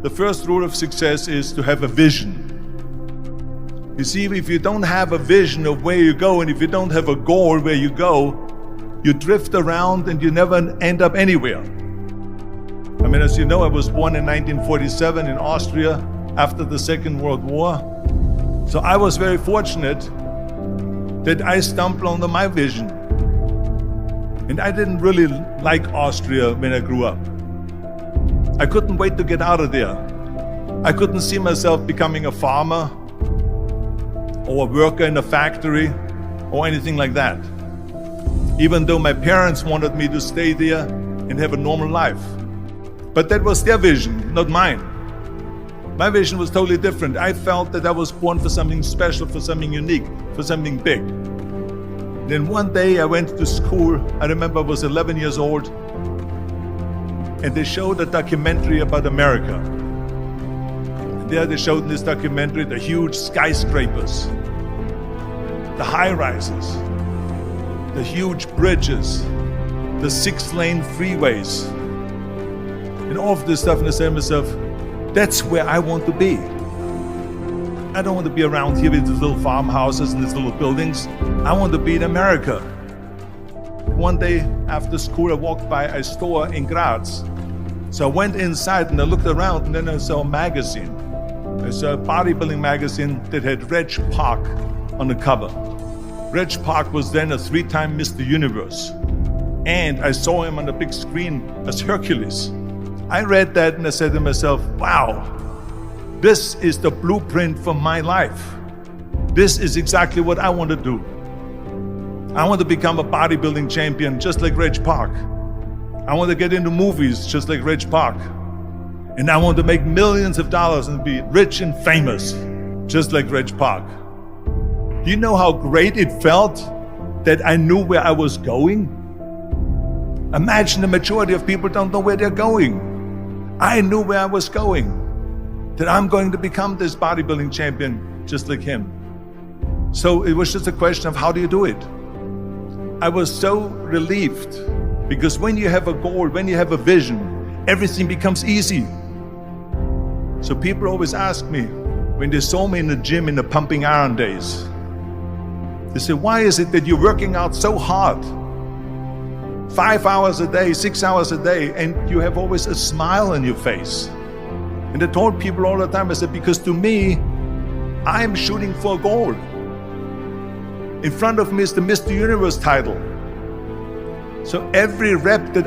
The first rule of success is to have a vision. You see, if you don't have a vision of where you go, and if you don't have a goal where you go, you drift around and you never end up anywhere. I mean, as you know, I was born in 1947 in Austria after the Second World War. So I was very fortunate that I stumbled onto my vision. And I didn't really like Austria when I grew up. I couldn't wait to get out of there. I couldn't see myself becoming a farmer or a worker in a factory or anything like that. Even though my parents wanted me to stay there and have a normal life. But that was their vision, not mine. My vision was totally different. I felt that I was born for something special, for something unique, for something big. Then one day I went to school. I remember I was 11 years old, and they showed a documentary about America. And there they showed in this documentary the huge skyscrapers, the high-rises, the huge bridges, the 6-lane freeways, and all of this stuff. And I said to myself, that's where I want to be. I don't want to be around here with these little farmhouses and these little buildings. I want to be in America. One day after school, I walked by a store in Graz. So I went inside and I looked around, and then I saw a magazine. I saw a bodybuilding magazine that had Reg Park on the cover. Reg Park was then a 3-time Mr. Universe. And I saw him on the big screen as Hercules. I read that and I said to myself, wow, this is the blueprint for my life. This is exactly what I want to do. I want to become a bodybuilding champion just like Reg Park. I want to get into movies just like Reg Park. And I want to make millions of dollars and be rich and famous just like Reg Park. Do you know how great it felt that I knew where I was going? Imagine the majority of people don't know where they're going. I knew where I was going, that I'm going to become this bodybuilding champion just like him. So it was just a question of how do you do it? I was so relieved, because when you have a goal, when you have a vision, everything becomes easy. So people always ask me, when they saw me in the gym in the pumping iron days, they say, why is it that you're working out so hard? 5 hours a day, 6 hours a day, and you have always a smile on your face. And I told people all the time, I said, because to me, I'm shooting for a goal. In front of me is the Mr. Universe title. So every rep that